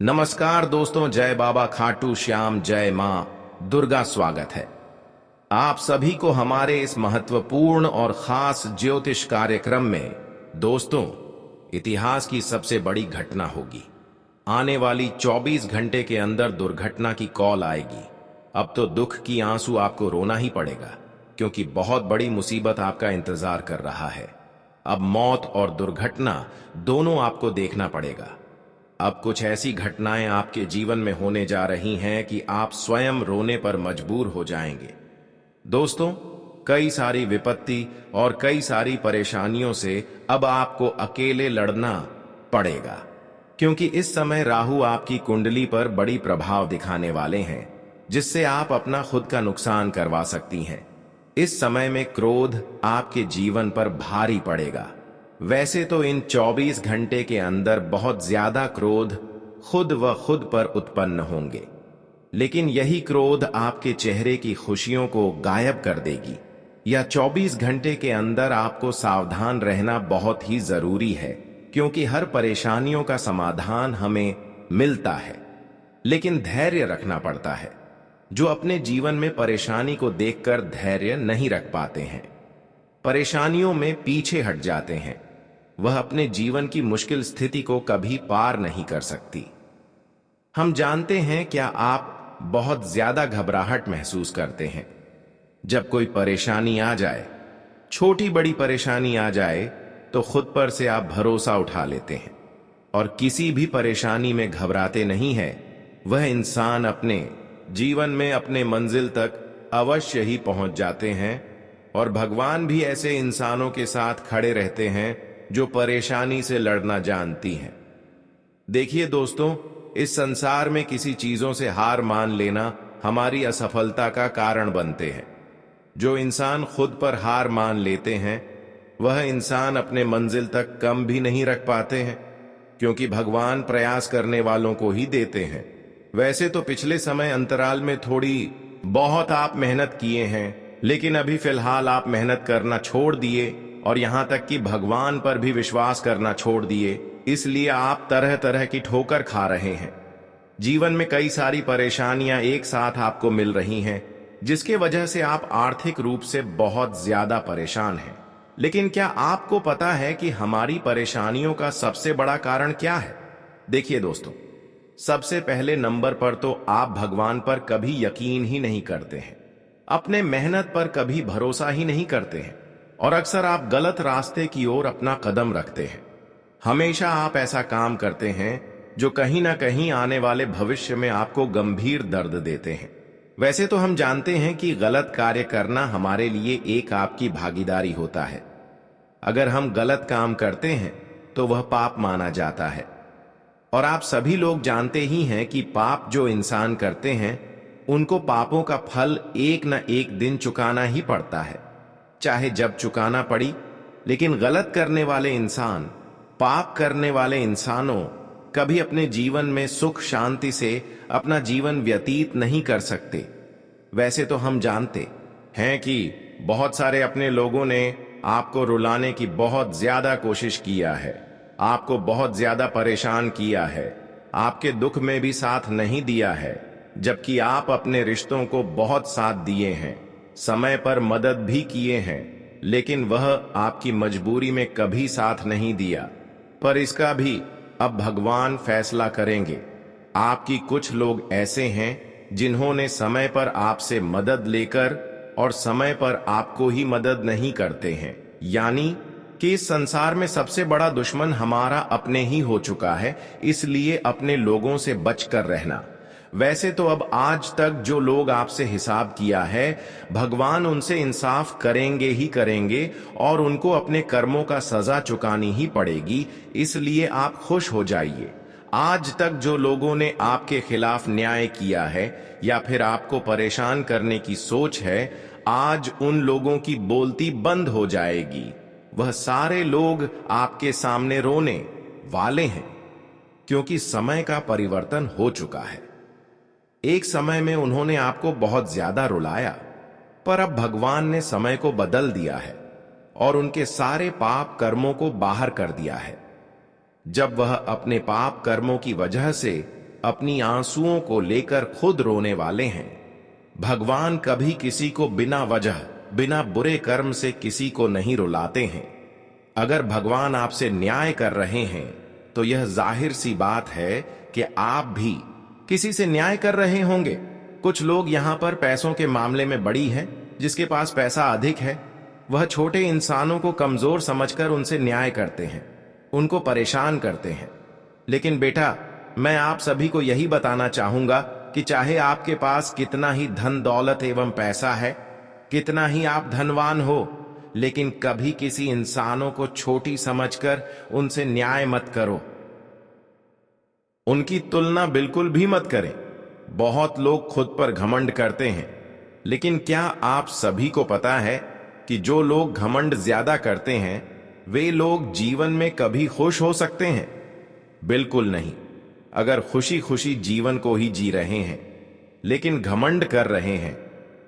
नमस्कार दोस्तों, जय बाबा खाटू श्याम, जय मां दुर्गा। स्वागत है आप सभी को हमारे इस महत्वपूर्ण और खास ज्योतिष कार्यक्रम में। दोस्तों, इतिहास की सबसे बड़ी घटना होगी। आने वाली 24 घंटे के अंदर दुर्घटना की कॉल आएगी। अब तो दुख की आंसू आपको रोना ही पड़ेगा, क्योंकि बहुत बड़ी मुसीबत आपका इंतजार कर रहा है। अब मौत और दुर्घटना दोनों आपको देखना पड़ेगा। अब कुछ ऐसी घटनाएं आपके जीवन में होने जा रही हैं कि आप स्वयं रोने पर मजबूर हो जाएंगे। दोस्तों, कई सारी विपत्ति और कई सारी परेशानियों से अब आपको अकेले लड़ना पड़ेगा, क्योंकि इस समय राहु आपकी कुंडली पर बड़ी प्रभाव दिखाने वाले हैं, जिससे आप अपना खुद का नुकसान करवा सकती हैं। इस समय में क्रोध आपके जीवन पर भारी पड़ेगा। वैसे तो इन 24 घंटे के अंदर बहुत ज्यादा क्रोध खुद व खुद पर उत्पन्न होंगे, लेकिन यही क्रोध आपके चेहरे की खुशियों को गायब कर देगी। या 24 घंटे के अंदर आपको सावधान रहना बहुत ही जरूरी है, क्योंकि हर परेशानियों का समाधान हमें मिलता है, लेकिन धैर्य रखना पड़ता है। जो अपने जीवन में परेशानी को देखकर धैर्य नहीं रख पाते हैं, परेशानियों में पीछे हट जाते हैं, वह अपने जीवन की मुश्किल स्थिति को कभी पार नहीं कर सकती। हम जानते हैं, क्या आप बहुत ज्यादा घबराहट महसूस करते हैं जब कोई परेशानी आ जाए? छोटी बड़ी परेशानी आ जाए तो खुद पर से आप भरोसा उठा लेते हैं और किसी भी परेशानी में घबराते नहीं है। वह इंसान अपने जीवन में अपने मंजिल तक अवश्य ही पहुंच जाते हैं, और भगवान भी ऐसे इंसानों के साथ खड़े रहते हैं जो परेशानी से लड़ना जानती हैं। देखिए दोस्तों, इस संसार में किसी चीजों से हार मान लेना हमारी असफलता का कारण बनते हैं। जो इंसान खुद पर हार मान लेते हैं, वह इंसान अपने मंजिल तक कम भी नहीं रख पाते हैं, क्योंकि भगवान प्रयास करने वालों को ही देते हैं। वैसे तो पिछले समय अंतराल में थोड़ी बहुत आप मेहनत किए हैं, लेकिन अभी फिलहाल आप मेहनत करना छोड़ दिए और यहां तक कि भगवान पर भी विश्वास करना छोड़ दिए। इसलिए आप तरह तरह की ठोकर खा रहे हैं। जीवन में कई सारी परेशानियां एक साथ आपको मिल रही हैं, जिसके वजह से आप आर्थिक रूप से बहुत ज्यादा परेशान हैं। लेकिन क्या आपको पता है कि हमारी परेशानियों का सबसे बड़ा कारण क्या है? देखिए दोस्तों, सबसे पहले नंबर पर तो आप भगवान पर कभी यकीन ही नहीं करते हैं, अपने मेहनत पर कभी भरोसा ही नहीं करते हैं, और अक्सर आप गलत रास्ते की ओर अपना कदम रखते हैं। हमेशा आप ऐसा काम करते हैं जो कहीं ना कहीं आने वाले भविष्य में आपको गंभीर दर्द देते हैं। वैसे तो हम जानते हैं कि गलत कार्य करना हमारे लिए एक आपकी भागीदारी होता है। अगर हम गलत काम करते हैं तो वह पाप माना जाता है, और आप सभी लोग जानते ही हैं कि पाप जो इंसान करते हैं, उनको पापों का फल एक न एक दिन चुकाना ही पड़ता है, चाहे जब चुकाना पड़ी। लेकिन गलत करने वाले इंसान, पाप करने वाले इंसानों कभी अपने जीवन में सुख शांति से अपना जीवन व्यतीत नहीं कर सकते। वैसे तो हम जानते हैं कि बहुत सारे अपने लोगों ने आपको रुलाने की बहुत ज्यादा कोशिश किया है, आपको बहुत ज्यादा परेशान किया है, आपके दुख में भी साथ नहीं दिया है, जबकि आप अपने रिश्तों को बहुत साथ दिए हैं, समय पर मदद भी किए हैं, लेकिन वह आपकी मजबूरी में कभी साथ नहीं दिया। पर इसका भी अब भगवान फैसला करेंगे। आपकी कुछ लोग ऐसे हैं जिन्होंने समय पर आपसे मदद लेकर और समय पर आपको ही मदद नहीं करते हैं। यानी कि इस संसार में सबसे बड़ा दुश्मन हमारा अपने ही हो चुका है, इसलिए अपने लोगों से बचकर रहना। वैसे तो अब आज तक जो लोग आपसे हिसाब किया है, भगवान उनसे इंसाफ करेंगे ही करेंगे, और उनको अपने कर्मों का सजा चुकानी ही पड़ेगी। इसलिए आप खुश हो जाइए। आज तक जो लोगों ने आपके खिलाफ न्याय किया है या फिर आपको परेशान करने की सोच है, आज उन लोगों की बोलती बंद हो जाएगी। वह सारे लोग आपके सामने रोने वाले हैं, क्योंकि समय का परिवर्तन हो चुका है। एक समय में उन्होंने आपको बहुत ज्यादा रुलाया, पर अब भगवान ने समय को बदल दिया है और उनके सारे पाप कर्मों को बाहर कर दिया है। जब वह अपने पाप कर्मों की वजह से अपनी आंसुओं को लेकर खुद रोने वाले हैं। भगवान कभी किसी को बिना वजह, बिना बुरे कर्म से किसी को नहीं रुलाते हैं। अगर भगवान आपसे न्याय कर रहे हैं तो यह जाहिर सी बात है कि आप भी किसी से न्याय कर रहे होंगे। कुछ लोग यहां पर पैसों के मामले में बड़ी हैं, जिसके पास पैसा अधिक है वह छोटे इंसानों को कमजोर समझकर उनसे न्याय करते हैं, उनको परेशान करते हैं। लेकिन बेटा, मैं आप सभी को यही बताना चाहूंगा कि चाहे आपके पास कितना ही धन दौलत एवं पैसा है, कितना ही आप धनवान हो, लेकिन कभी किसी इंसानों को छोटी समझकर उनसे न्याय मत करो। उनकी तुलना बिल्कुल भी मत करें। बहुत लोग खुद पर घमंड करते हैं, लेकिन क्या आप सभी को पता है कि जो लोग घमंड ज्यादा करते हैं वे लोग जीवन में कभी खुश हो सकते हैं? बिल्कुल नहीं। अगर खुशी खुशी जीवन को ही जी रहे हैं लेकिन घमंड कर रहे हैं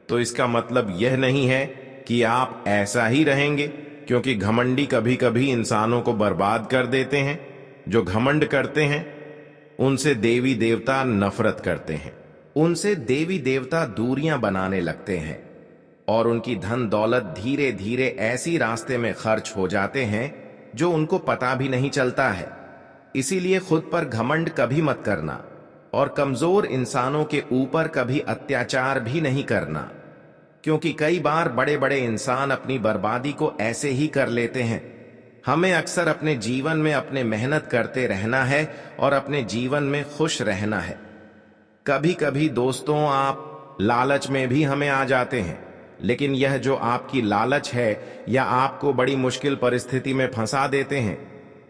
तो इसका मतलब यह नहीं है कि आप ऐसा ही रहेंगे, क्योंकि घमंडी कभी कभी इंसानों को बर्बाद कर देते हैं। जो घमंड करते हैं उनसे देवी देवता नफरत करते हैं, उनसे देवी देवता दूरियां बनाने लगते हैं और उनकी धन दौलत धीरे धीरे ऐसी रास्ते में खर्च हो जाते हैं जो उनको पता भी नहीं चलता है। इसीलिए खुद पर घमंड कभी मत करना और कमजोर इंसानों के ऊपर कभी अत्याचार भी नहीं करना, क्योंकि कई बार बड़े बड़े इंसान अपनी बर्बादी को ऐसे ही कर लेते हैं। हमें अक्सर अपने जीवन में अपने मेहनत करते रहना है और अपने जीवन में खुश रहना है। कभी कभी दोस्तों आप लालच में भी हमें आ जाते हैं, लेकिन यह जो आपकी लालच है या आपको बड़ी मुश्किल परिस्थिति में फंसा देते हैं।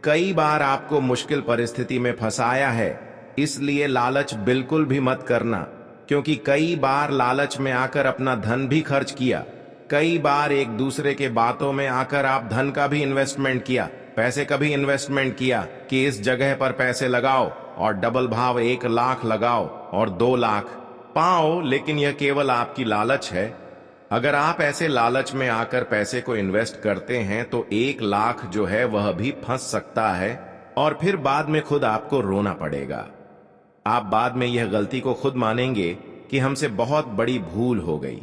कई बार आपको मुश्किल परिस्थिति में फंसाया है, इसलिए लालच बिल्कुल भी मत करना, क्योंकि कई बार लालच में आकर अपना धन भी खर्च किया। कई बार एक दूसरे के बातों में आकर आप धन का भी इन्वेस्टमेंट किया, पैसे का भी इन्वेस्टमेंट किया कि इस जगह पर पैसे लगाओ और डबल भाव 1 लाख लगाओ और 2 लाख पाओ, लेकिन यह केवल आपकी लालच है। अगर आप ऐसे लालच में आकर पैसे को इन्वेस्ट करते हैं तो 1 लाख जो है वह भी फंस सकता है और फिर बाद में खुद आपको रोना पड़ेगा। आप बाद में यह गलती को खुद मानेंगे कि हमसे बहुत बड़ी भूल हो गई।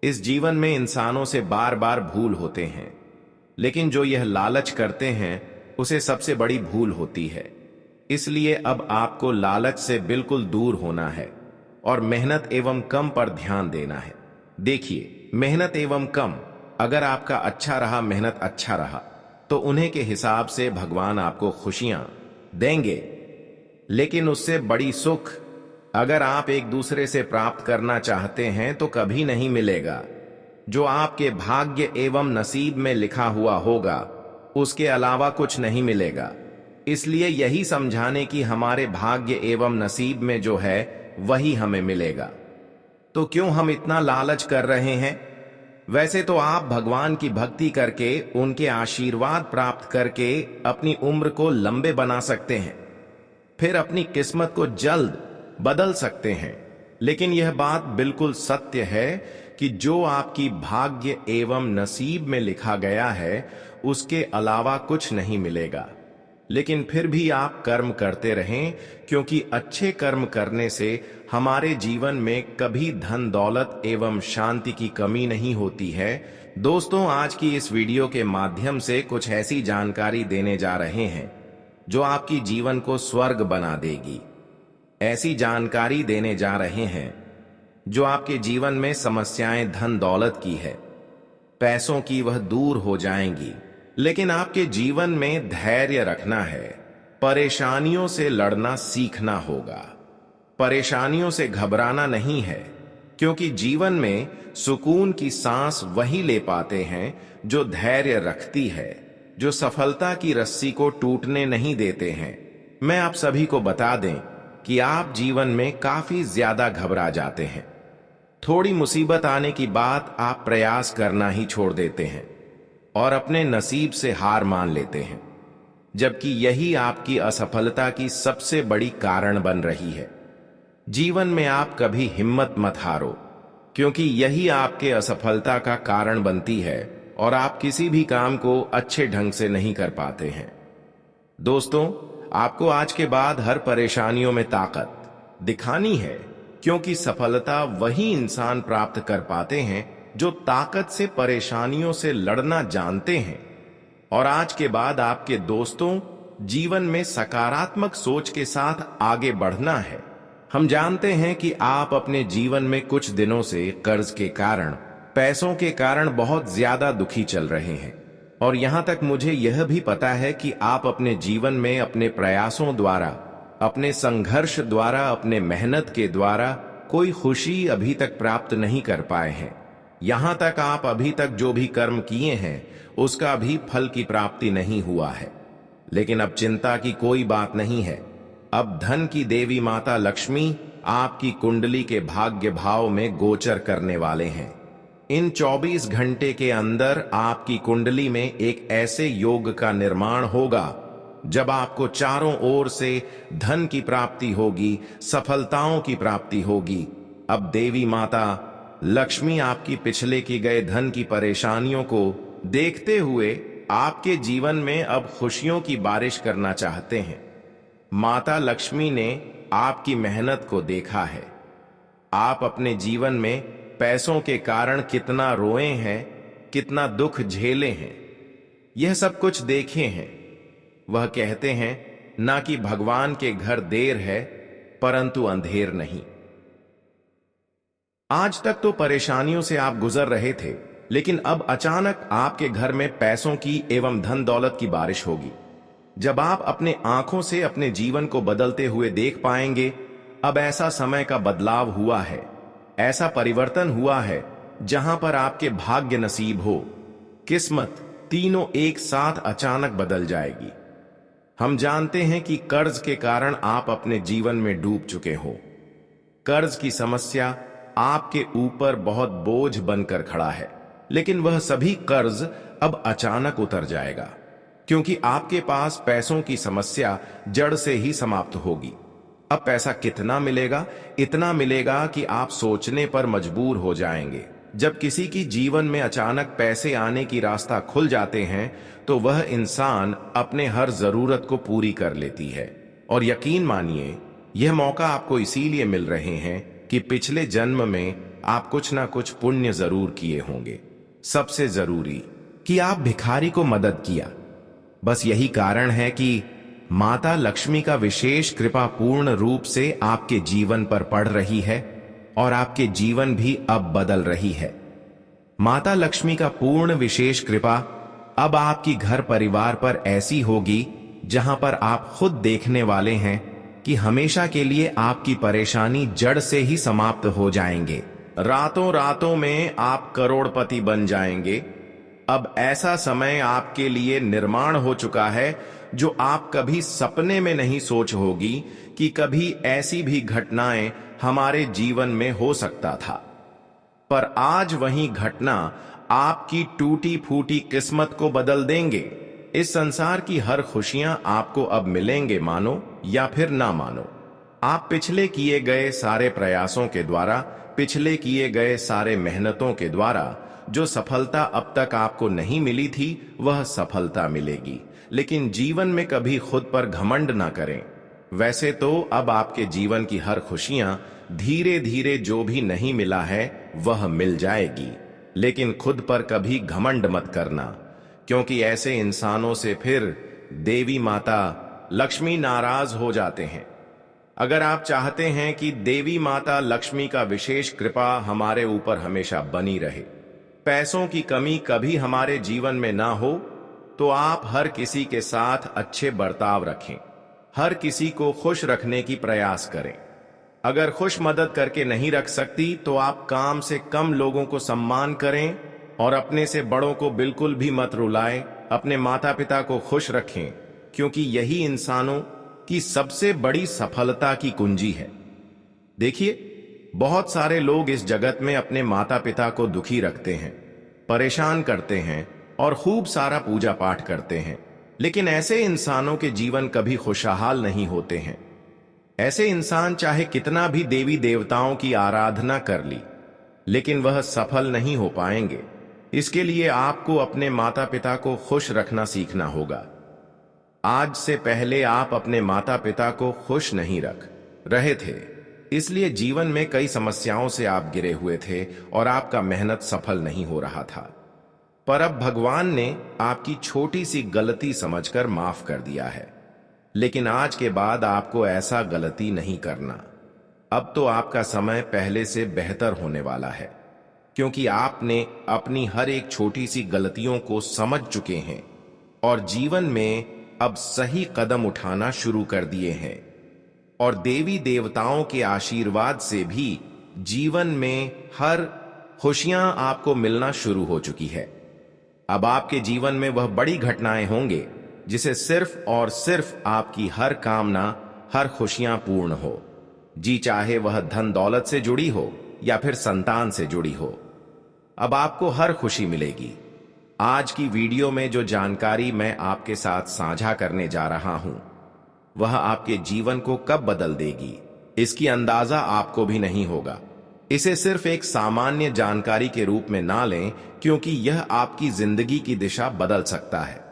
इस जीवन में इंसानों से बार बार भूल होते हैं, लेकिन जो यह लालच करते हैं उसे सबसे बड़ी भूल होती है। इसलिए अब आपको लालच से बिल्कुल दूर होना है और मेहनत एवं कम पर ध्यान देना है। देखिए, मेहनत एवं कम, अगर आपका अच्छा रहा, मेहनत अच्छा रहा, तो उन्हीं के हिसाब से भगवान आपको खुशियां देंगे। लेकिन उससे बड़ी सुख अगर आप एक दूसरे से प्राप्त करना चाहते हैं तो कभी नहीं मिलेगा। जो आपके भाग्य एवं नसीब में लिखा हुआ होगा उसके अलावा कुछ नहीं मिलेगा। इसलिए यही समझाने कि हमारे भाग्य एवं नसीब में जो है वही हमें मिलेगा। तो क्यों हम इतना लालच कर रहे हैं? वैसे तो आप भगवान की भक्ति करके, उनके आशीर्वाद प्राप्त करके अपनी उम्र को लंबे बना सकते हैं, फिर अपनी किस्मत को जल्द बदल सकते हैं। लेकिन यह बात बिल्कुल सत्य है कि जो आपकी भाग्य एवं नसीब में लिखा गया है उसके अलावा कुछ नहीं मिलेगा। लेकिन फिर भी आप कर्म करते रहें, क्योंकि अच्छे कर्म करने से हमारे जीवन में कभी धन दौलत एवं शांति की कमी नहीं होती है। दोस्तों, आज की इस वीडियो के माध्यम से कुछ ऐसी जानकारी देने जा रहे हैं जो आपकी जीवन को स्वर्ग बना देगी। ऐसी जानकारी देने जा रहे हैं जो आपके जीवन में समस्याएं धन दौलत की है, पैसों की, वह दूर हो जाएंगी। लेकिन आपके जीवन में धैर्य रखना है, परेशानियों से लड़ना सीखना होगा। परेशानियों से घबराना नहीं है, क्योंकि जीवन में सुकून की सांस वही ले पाते हैं जो धैर्य रखती है, जो सफलता की रस्सी को टूटने नहीं देते हैं। मैं आप सभी को बता दें कि आप जीवन में काफी ज्यादा घबरा जाते हैं। थोड़ी मुसीबत आने की बात आप प्रयास करना ही छोड़ देते हैं और अपने नसीब से हार मान लेते हैं, जबकि यही आपकी असफलता की सबसे बड़ी कारण बन रही है। जीवन में आप कभी हिम्मत मत हारो, क्योंकि यही आपके असफलता का कारण बनती है और आप किसी भी काम को अच्छे ढंग से नहीं कर पाते हैं। दोस्तों, आपको आज के बाद हर परेशानियों में ताकत दिखानी है, क्योंकि सफलता वही इंसान प्राप्त कर पाते हैं जो ताकत से परेशानियों से लड़ना जानते हैं। और आज के बाद आपके दोस्तों, जीवन में सकारात्मक सोच के साथ आगे बढ़ना है। हम जानते हैं कि आप अपने जीवन में कुछ दिनों से कर्ज के कारण, पैसों के कारण बहुत ज्यादा दुखी चल रहे हैं। और यहां तक मुझे यह भी पता है कि आप अपने जीवन में अपने प्रयासों द्वारा, अपने संघर्ष द्वारा, अपने मेहनत के द्वारा कोई खुशी अभी तक प्राप्त नहीं कर पाए हैं। यहां तक आप अभी तक जो भी कर्म किए हैं उसका भी फल की प्राप्ति नहीं हुआ है। लेकिन अब चिंता की कोई बात नहीं है। अब धन की देवी माता लक्ष्मी आपकी कुंडली के भाग्य भाव में गोचर करने वाले हैं। इन 24 घंटे के अंदर आपकी कुंडली में एक ऐसे योग का निर्माण होगा जब आपको चारों ओर से धन की प्राप्ति होगी, सफलताओं की प्राप्ति होगी। अब देवी माता लक्ष्मी आपकी पिछले की गए धन की परेशानियों को देखते हुए आपके जीवन में अब खुशियों की बारिश करना चाहते हैं। माता लक्ष्मी ने आपकी मेहनत को देखा है। आप अपने जीवन में पैसों के कारण कितना रोए हैं, कितना दुख झेले हैं, यह सब कुछ देखे हैं। वह कहते हैं ना कि भगवान के घर देर है परंतु अंधेर नहीं। आज तक तो परेशानियों से आप गुजर रहे थे, लेकिन अब अचानक आपके घर में पैसों की एवं धन दौलत की बारिश होगी। जब आप अपने आंखों से अपने जीवन को बदलते हुए देख पाएंगे, अब ऐसा समय का बदलाव हुआ है, ऐसा परिवर्तन हुआ है जहां पर आपके भाग्य नसीब हो, किस्मत तीनों एक साथ अचानक बदल जाएगी। हम जानते हैं कि कर्ज के कारण आप अपने जीवन में डूब चुके हो। कर्ज की समस्या आपके ऊपर बहुत बोझ बनकर खड़ा है, लेकिन वह सभी कर्ज अब अचानक उतर जाएगा, क्योंकि आपके पास पैसों की समस्या जड़ से ही समाप्त होगी। अब पैसा कितना मिलेगा? इतना मिलेगा कि आप सोचने पर मजबूर हो जाएंगे। जब किसी की जीवन में अचानक पैसे आने की रास्ता खुल जाते हैं तो वह इंसान अपने हर जरूरत को पूरी कर लेती है। और यकीन मानिए, यह मौका आपको इसीलिए मिल रहे हैं कि पिछले जन्म में आप कुछ ना कुछ पुण्य जरूर किए होंगे। सबसे जरूरी कि आप भिखारी को मदद किया। बस यही कारण है कि माता लक्ष्मी का विशेष कृपा पूर्ण रूप से आपके जीवन पर पड़ रही है और आपके जीवन भी अब बदल रही है। माता लक्ष्मी का पूर्ण विशेष कृपा अब आपकी घर परिवार पर ऐसी होगी जहां पर आप खुद देखने वाले हैं कि हमेशा के लिए आपकी परेशानी जड़ से ही समाप्त हो जाएंगे। रातों रातों में आप करोड़पति बन जाएंगे। अब ऐसा समय आपके लिए निर्माण हो चुका है जो आप कभी सपने में नहीं सोच होगी कि कभी ऐसी भी घटनाएं हमारे जीवन में हो सकता था। पर आज वही घटना आपकी टूटी फूटी किस्मत को बदल देंगे। इस संसार की हर खुशियां आपको अब मिलेंगे, मानो या फिर ना मानो। आप पिछले किए गए सारे प्रयासों के द्वारा, पिछले किए गए सारे मेहनतों के द्वारा जो सफलता अब तक आपको नहीं मिली थी, वह सफलता मिलेगी। लेकिन जीवन में कभी खुद पर घमंड ना करें। वैसे तो अब आपके जीवन की हर खुशियां धीरे धीरे जो भी नहीं मिला है वह मिल जाएगी, लेकिन खुद पर कभी घमंड मत करना, क्योंकि ऐसे इंसानों से फिर देवी माता लक्ष्मी नाराज हो जाते हैं। अगर आप चाहते हैं कि देवी माता लक्ष्मी का विशेष कृपा हमारे ऊपर हमेशा बनी रहे, पैसों की कमी कभी हमारे जीवन में ना हो, तो आप हर किसी के साथ अच्छे बर्ताव रखें, हर किसी को खुश रखने की प्रयास करें। अगर खुश मदद करके नहीं रख सकती तो आप कम से कम लोगों को सम्मान करें और अपने से बड़ों को बिल्कुल भी मत रुलाएं। अपने माता पिता को खुश रखें, क्योंकि यही इंसानों की सबसे बड़ी सफलता की कुंजी है। देखिए, बहुत सारे लोग इस जगत में अपने माता पिता को दुखी रखते हैं, परेशान करते हैं और खूब सारा पूजा पाठ करते हैं, लेकिन ऐसे इंसानों के जीवन कभी खुशहाल नहीं होते हैं। ऐसे इंसान चाहे कितना भी देवी देवताओं की आराधना कर ली, लेकिन वह सफल नहीं हो पाएंगे। इसके लिए आपको अपने माता पिता को खुश रखना सीखना होगा। आज से पहले आप अपने माता पिता को खुश नहीं रख रहे थे, इसलिए जीवन में कई समस्याओं से आप गिरे हुए थे और आपका मेहनत सफल नहीं हो रहा था। पर अब भगवान ने आपकी छोटी सी गलती समझकर माफ कर दिया है। लेकिन आज के बाद आपको ऐसा गलती नहीं करना। अब तो आपका समय पहले से बेहतर होने वाला है, क्योंकि आपने अपनी हर एक छोटी सी गलतियों को समझ चुके हैं और जीवन में अब सही कदम उठाना शुरू कर दिए हैं। और देवी देवताओं के आशीर्वाद से भी जीवन में हर खुशियां आपको मिलना शुरू हो चुकी है। अब आपके जीवन में वह बड़ी घटनाएं होंगे जिसे सिर्फ और सिर्फ आपकी हर कामना, हर खुशियां पूर्ण हो, जी चाहे वह धन दौलत से जुड़ी हो या फिर संतान से जुड़ी हो। अब आपको हर खुशी मिलेगी। आज की वीडियो में जो जानकारी मैं आपके साथ साझा करने जा रहा हूं, वह आपके जीवन को कब बदल देगी, इसकी अंदाजा आपको भी नहीं होगा। इसे सिर्फ एक सामान्य जानकारी के रूप में ना लें, क्योंकि यह आपकी जिंदगी की दिशा बदल सकता है।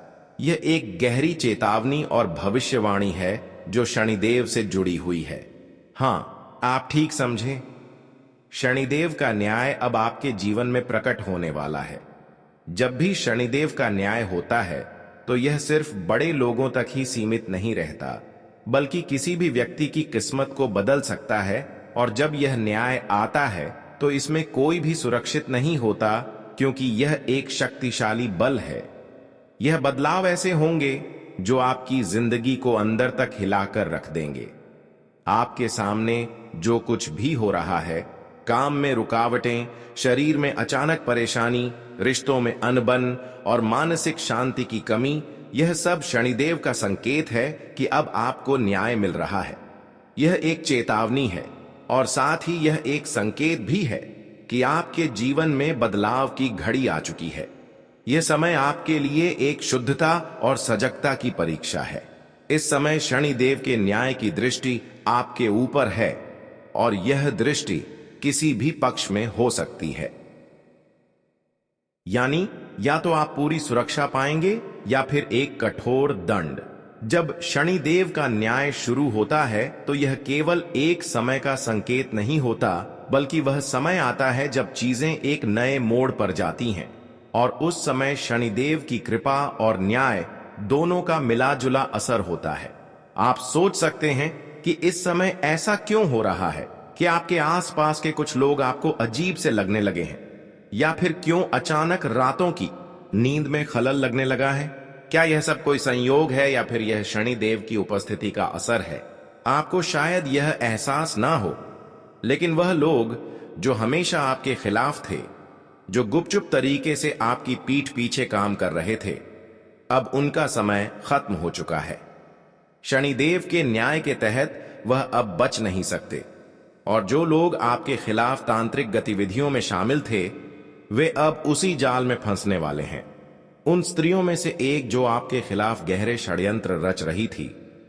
यह एक गहरी चेतावनी और भविष्यवाणी है जो शनिदेव से जुड़ी हुई है। हाँ, आप ठीक समझे। शनिदेव का न्याय अब आपके जीवन में प्रकट होने वाला है। जब भी शनिदेव का न्याय होता है तो यह सिर्फ बड़े लोगों तक ही सीमित नहीं रहता, बल्कि किसी भी व्यक्ति की किस्मत को बदल सकता है। और जब यह न्याय आता है तो इसमें कोई भी सुरक्षित नहीं होता, क्योंकि यह एक शक्तिशाली बल है। यह बदलाव ऐसे होंगे जो आपकी जिंदगी को अंदर तक हिलाकर रख देंगे। आपके सामने जो कुछ भी हो रहा है, काम में रुकावटें, शरीर में अचानक परेशानी, रिश्तों में अनबन और मानसिक शांति की कमी, यह सब शनिदेव का संकेत है कि अब आपको न्याय मिल रहा है। यह एक चेतावनी है और साथ ही यह एक संकेत भी है कि आपके जीवन में बदलाव की घड़ी आ चुकी है। यह समय आपके लिए एक शुद्धता और सजगता की परीक्षा है। इस समय शनिदेव के न्याय की दृष्टि आपके ऊपर है और यह दृष्टि किसी भी पक्ष में हो सकती है। यानी या तो आप पूरी सुरक्षा पाएंगे या फिर एक कठोर दंड। जब शनिदेव का न्याय शुरू होता है तो यह केवल एक समय का संकेत नहीं होता, बल्कि वह समय आता है जब चीजें एक नए मोड़ पर जाती हैं। और उस समय शनिदेव की कृपा और न्याय दोनों का मिला जुला असर होता है। आप सोच सकते हैं कि इस समय ऐसा क्यों हो रहा है, कि आपके आसपास के कुछ लोग आपको अजीब से लगने लगे हैं, या फिर क्यों अचानक रातों की नींद में खलल लगने लगा है। क्या यह सब कोई संयोग है या फिर यह शनिदेव की उपस्थिति का असर है? आपको शायद यह एहसास ना हो, लेकिन वह लोग जो हमेशा आपके खिलाफ थे, जो गुपचुप तरीके से आपकी पीठ पीछे काम कर रहे थे, अब उनका समय खत्म हो चुका है। शनिदेव के न्याय के तहत वह अब बच नहीं सकते, और जो लोग आपके खिलाफ तांत्रिक गतिविधियों में शामिल थे, वे अब उसी जाल में फंसने वाले हैं। उन स्त्रियों में से एक जो आपके खिलाफ गहरे षड्यंत्र रच रही थी,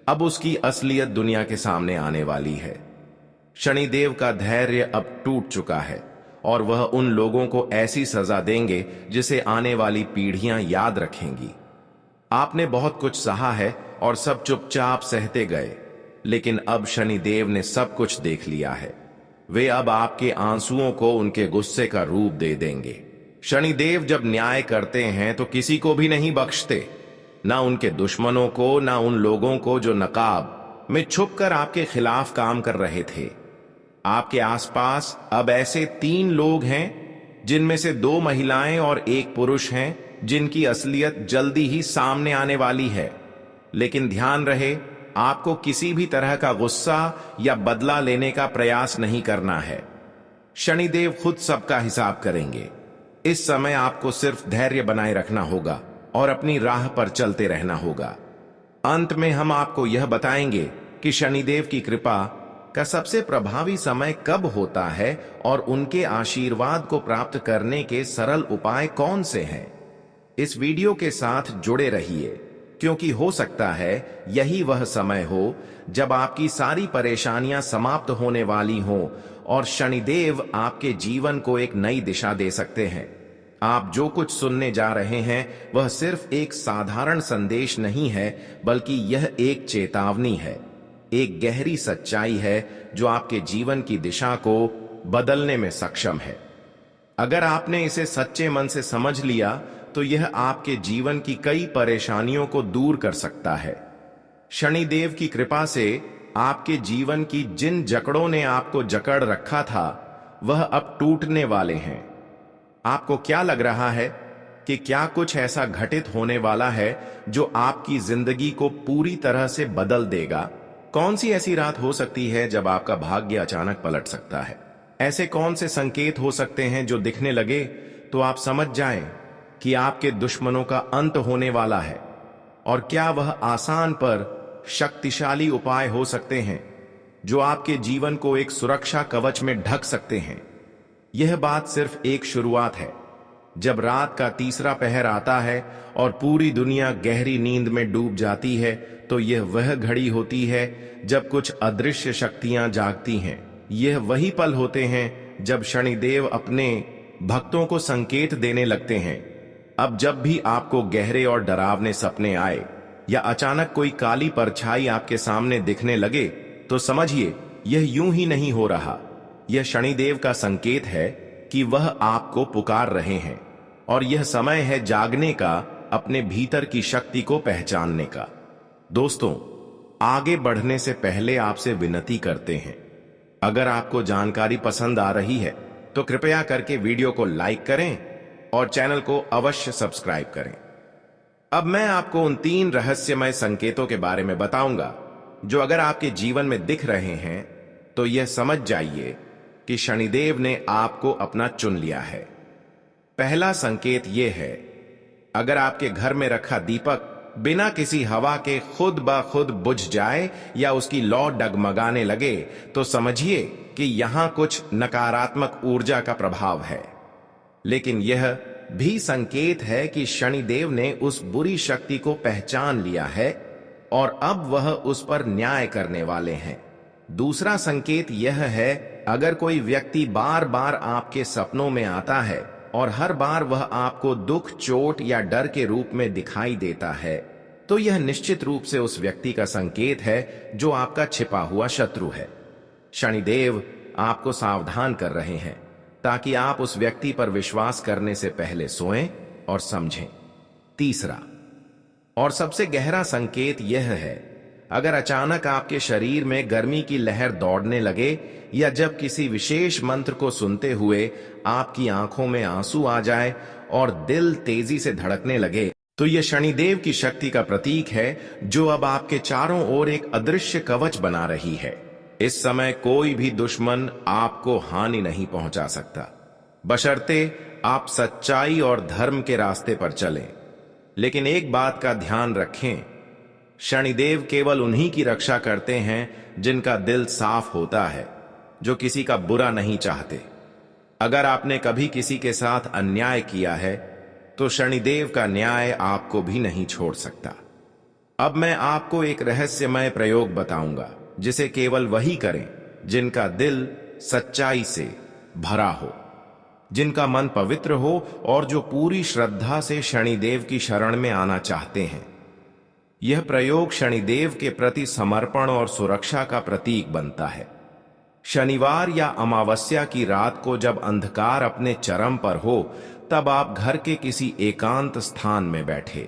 अब उसकी असलियत दुनिया के सामने आने वाली है। शनिदेव का धैर्य अब टूट चुका है और वह उन लोगों को ऐसी सजा देंगे जिसे आने वाली पीढ़ियां याद रखेंगी। आपने बहुत कुछ सहा है और सब चुपचाप सहते गए, लेकिन अब शनिदेव ने सब कुछ देख लिया है। वे अब आपके आंसुओं को उनके गुस्से का रूप दे देंगे। शनिदेव जब न्याय करते हैं तो किसी को भी नहीं बख्शते, ना उनके दुश्मनों को, ना उन लोगों को जो नकाब में छुपकर आपके खिलाफ काम कर रहे थे। आपके आसपास अब ऐसे 3 लोग हैं, जिनमें से 2 महिलाएं और 1 पुरुष हैं, जिनकी असलियत जल्दी ही सामने आने वाली है। लेकिन ध्यान रहे, आपको किसी भी तरह का गुस्सा या बदला लेने का प्रयास नहीं करना है। शनिदेव खुद सबका हिसाब करेंगे। इस समय आपको सिर्फ धैर्य बनाए रखना होगा और अपनी राह पर चलते रहना होगा। अंत में हम आपको यह बताएंगे कि शनिदेव की कृपा का सबसे प्रभावी समय कब होता है और उनके आशीर्वाद को प्राप्त करने के सरल उपाय कौन से हैं। इस वीडियो के साथ जुड़े रहिए, क्योंकि हो सकता है यही वह समय हो जब आपकी सारी परेशानियां समाप्त होने वाली हों और शनिदेव आपके जीवन को एक नई दिशा दे सकते हैं। आप जो कुछ सुनने जा रहे हैं वह सिर्फ एक साधारण संदेश नहीं है, बल्कि यह एक चेतावनी है, एक गहरी सच्चाई है जो आपके जीवन की दिशा को बदलने में सक्षम है। अगर आपने इसे सच्चे मन से समझ लिया तो यह आपके जीवन की कई परेशानियों को दूर कर सकता है। शनिदेव की कृपा से आपके जीवन की जिन जकड़ों ने आपको जकड़ रखा था वह अब टूटने वाले हैं। आपको क्या लग रहा है कि क्या कुछ ऐसा घटित होने वाला है जो आपकी जिंदगी को पूरी तरह से बदल देगा? कौन सी ऐसी रात हो सकती है जब आपका भाग्य अचानक पलट सकता है? ऐसे कौन से संकेत हो सकते हैं जो दिखने लगे तो आप समझ जाएं कि आपके दुश्मनों का अंत होने वाला है? और क्या वह आसान पर शक्तिशाली उपाय हो सकते हैं जो आपके जीवन को एक सुरक्षा कवच में ढक सकते हैं? यह बात सिर्फ एक शुरुआत है। जब रात का तीसरा पहर आता है और पूरी दुनिया गहरी नींद में डूब जाती है तो यह वह घड़ी होती है जब कुछ अदृश्य शक्तियां जागती हैं। यह वही पल होते हैं जब शनिदेव अपने भक्तों को संकेत देने लगते हैं। अब जब भी आपको गहरे और डरावने सपने आए या अचानक कोई काली परछाई आपके सामने दिखने लगे तो समझिए यह यूं ही नहीं हो रहा। यह शनिदेव का संकेत है कि वह आपको पुकार रहे हैं और यह समय है जागने का, अपने भीतर की शक्ति को पहचानने का। दोस्तों, आगे बढ़ने से पहले आपसे विनती करते हैं, अगर आपको जानकारी पसंद आ रही है तो कृपया करके वीडियो को लाइक करें और चैनल को अवश्य सब्सक्राइब करें। अब मैं आपको उन 3 रहस्यमय संकेतों के बारे में बताऊंगा जो अगर आपके जीवन में दिख रहे हैं तो यह समझ जाइए कि शनिदेव ने आपको अपना चुन लिया है। पहला संकेत यह है, अगर आपके घर में रखा दीपक बिना किसी हवा के खुद ब खुद बुझ जाए या उसकी लौ डगमगाने लगे तो समझिए कि यहां कुछ नकारात्मक ऊर्जा का प्रभाव है। लेकिन यह भी संकेत है कि शनिदेव ने उस बुरी शक्ति को पहचान लिया है और अब वह उस पर न्याय करने वाले हैं। दूसरा संकेत यह है, अगर कोई व्यक्ति बार बार आपके सपनों में आता है और हर बार वह आपको दुख, चोट या डर के रूप में दिखाई देता है तो यह निश्चित रूप से उस व्यक्ति का संकेत है जो आपका छिपा हुआ शत्रु है। शनिदेव आपको सावधान कर रहे हैं ताकि आप उस व्यक्ति पर विश्वास करने से पहले सोएं और समझें। तीसरा और सबसे गहरा संकेत यह है, अगर अचानक आपके शरीर में गर्मी की लहर दौड़ने लगे या जब किसी विशेष मंत्र को सुनते हुए आपकी आंखों में आंसू आ जाए और दिल तेजी से धड़कने लगे तो यह शनिदेव की शक्ति का प्रतीक है जो अब आपके चारों ओर एक अदृश्य कवच बना रही है। इस समय कोई भी दुश्मन आपको हानि नहीं पहुंचा सकता, बशर्ते आप सच्चाई और धर्म के रास्ते पर चलें। लेकिन एक बात का ध्यान रखें, शनिदेव केवल उन्हीं की रक्षा करते हैं जिनका दिल साफ होता है, जो किसी का बुरा नहीं चाहते। अगर आपने कभी किसी के साथ अन्याय किया है तो शनिदेव का न्याय आपको भी नहीं छोड़ सकता। अब मैं आपको एक रहस्यमय प्रयोग बताऊंगा जिसे केवल वही करें जिनका दिल सच्चाई से भरा हो, जिनका मन पवित्र हो और जो पूरी श्रद्धा से शनिदेव की शरण में आना चाहते हैं। यह प्रयोग शनिदेव के प्रति समर्पण और सुरक्षा का प्रतीक बनता है। शनिवार या अमावस्या की रात को जब अंधकार अपने चरम पर हो तब आप घर के किसी एकांत स्थान में बैठे,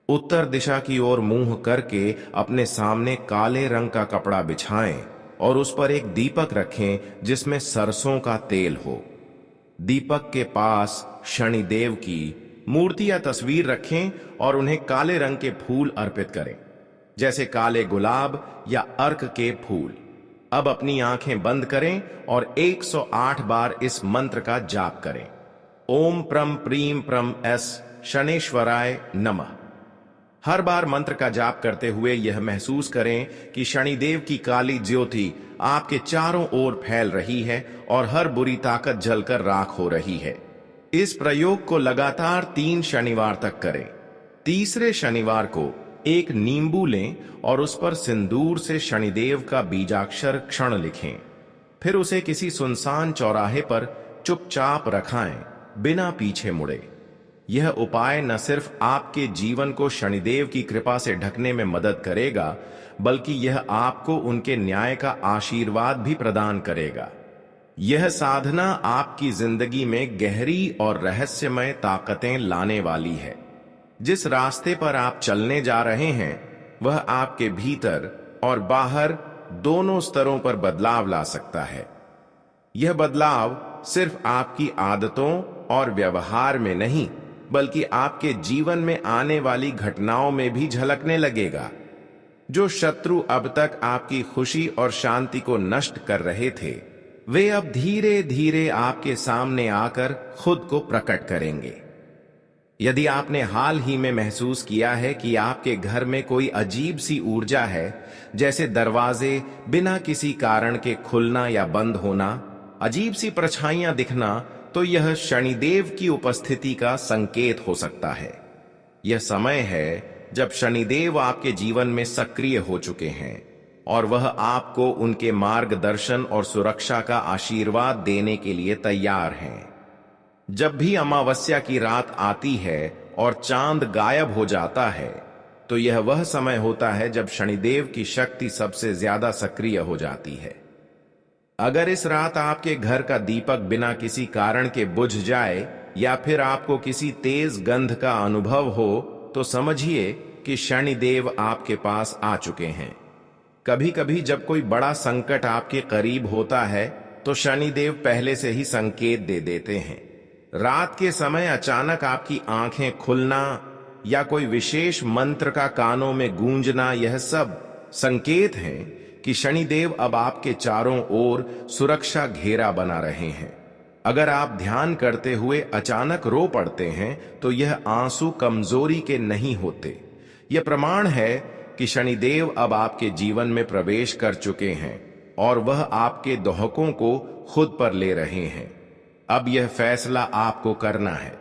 उत्तर दिशा की ओर मुंह करके अपने सामने काले रंग का कपड़ा बिछाएं और उस पर एक दीपक रखें जिसमें सरसों का तेल हो। दीपक के पास शनिदेव की मूर्ति या तस्वीर रखें और उन्हें काले रंग के फूल अर्पित करें, जैसे काले गुलाब या अर्क के फूल। अब अपनी आंखें बंद करें और 108 बार इस मंत्र का जाप करें। ओम प्रम प्रीम प्रम एस शनेश्वराय नमः। हर बार मंत्र का जाप करते हुए यह महसूस करें कि शनिदेव की काली ज्योति आपके चारों ओर फैल रही है और हर बुरी ताकत जलकर राख हो रही है। इस प्रयोग को लगातार 3 शनिवार तक करें। तीसरे शनिवार को एक नींबू लें और उस पर सिंदूर से शनिदेव का बीजाक्षर क्षण लिखें। फिर उसे किसी सुनसान चौराहे पर चुपचाप रखाएं, बिना पीछे मुड़े। यह उपाय न सिर्फ आपके जीवन को शनिदेव की कृपा से ढकने में मदद करेगा, बल्कि यह आपको उनके न्याय का आशीर्वाद भी प्रदान करेगा। यह साधना आपकी जिंदगी में गहरी और रहस्यमय ताकतें लाने वाली है। जिस रास्ते पर आप चलने जा रहे हैं, वह आपके भीतर और बाहर दोनों स्तरों पर बदलाव ला सकता है। यह बदलाव सिर्फ आपकी आदतों और व्यवहार में नहीं, बल्कि आपके जीवन में आने वाली घटनाओं में भी झलकने लगेगा। जो शत्रु अब तक आपकी खुशी और शांति को नष्ट कर रहे थे, वे अब धीरे धीरे आपके सामने आकर खुद को प्रकट करेंगे। यदि आपने हाल ही में महसूस किया है कि आपके घर में कोई अजीब सी ऊर्जा है, जैसे दरवाजे बिना किसी कारण के खुलना या बंद होना, अजीब सी परछाइयां दिखना, तो यह शनिदेव की उपस्थिति का संकेत हो सकता है। यह समय है जब शनिदेव आपके जीवन में सक्रिय हो चुके हैं और वह आपको उनके मार्गदर्शन और सुरक्षा का आशीर्वाद देने के लिए तैयार हैं। जब भी अमावस्या की रात आती है और चांद गायब हो जाता है, तो यह वह समय होता है जब शनिदेव की शक्ति सबसे ज्यादा सक्रिय हो जाती है। अगर इस रात आपके घर का दीपक बिना किसी कारण के बुझ जाए या फिर आपको किसी तेज गंध का अनुभव हो, तो समझिए कि शनिदेव आपके पास आ चुके हैं। कभी कभी जब कोई बड़ा संकट आपके करीब होता है, तो शनिदेव पहले से ही संकेत दे देते हैं। रात के समय अचानक आपकी आंखें खुलना या कोई विशेष मंत्र का कानों में गूंजना, यह सब संकेत हैं कि शनिदेव अब आपके चारों ओर सुरक्षा घेरा बना रहे हैं। अगर आप ध्यान करते हुए अचानक रो पड़ते हैं, तो यह आंसू कमजोरी के नहीं होते। यह प्रमाण है कि शनिदेव अब आपके जीवन में प्रवेश कर चुके हैं और वह आपके दोहकों को खुद पर ले रहे हैं। अब यह फैसला आपको करना है।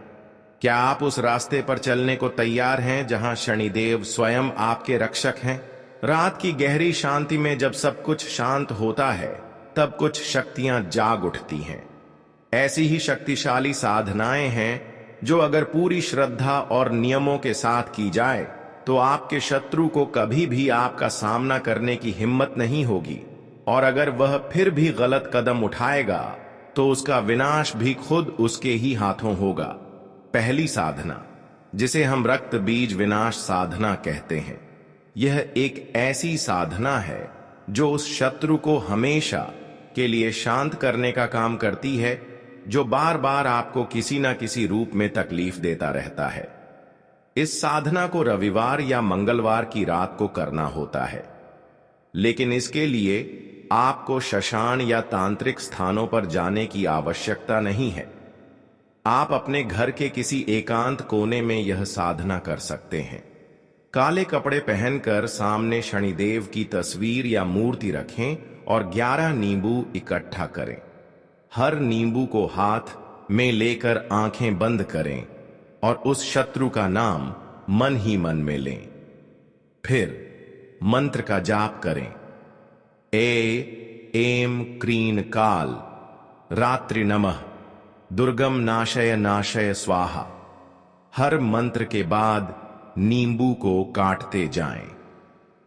क्या आप उस रास्ते पर चलने को तैयार हैं जहां शनिदेव स्वयं आपके रक्षक हैं? रात की गहरी शांति में जब सब कुछ शांत होता है, तब कुछ शक्तियां जाग उठती हैं। ऐसी ही शक्तिशाली साधनाएं हैं जो अगर पूरी श्रद्धा और नियमों के साथ की जाए, तो आपके शत्रु को कभी भी आपका सामना करने की हिम्मत नहीं होगी, और अगर वह फिर भी गलत कदम उठाएगा, तो उसका विनाश भी खुद उसके ही हाथों होगा। पहली साधना, जिसे हम रक्त बीज विनाश साधना कहते हैं, यह एक ऐसी साधना है जो उस शत्रु को हमेशा के लिए शांत करने का काम करती है जो बार बार आपको किसी न किसी रूप में तकलीफ देता रहता है। इस साधना को रविवार या मंगलवार की रात को करना होता है, लेकिन इसके लिए आपको शशान या तांत्रिक स्थानों पर जाने की आवश्यकता नहीं है। आप अपने घर के किसी एकांत कोने में यह साधना कर सकते हैं। काले कपड़े पहनकर सामने शनिदेव की तस्वीर या मूर्ति रखें और 11 नींबू इकट्ठा करें। हर नींबू को हाथ में लेकर आंखें बंद करें और उस शत्रु का नाम मन ही मन में लें। फिर मंत्र का जाप करें। एम क्रीन काल रात्रि नमः दुर्गम नाशय नाशय स्वाहा। हर मंत्र के बाद नींबू को काटते जाएं,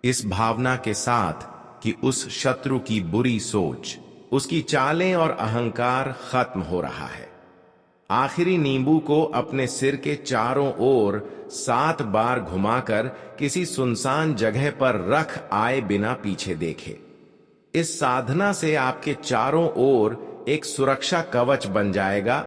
इस भावना के साथ कि उस शत्रु की बुरी सोच, उसकी चालें और अहंकार खत्म हो रहा है। आखिरी नींबू को अपने सिर के चारों ओर 7 बार घुमाकर किसी सुनसान जगह पर रख आए बिना पीछे देखे। इस साधना से आपके चारों ओर एक सुरक्षा कवच बन जाएगा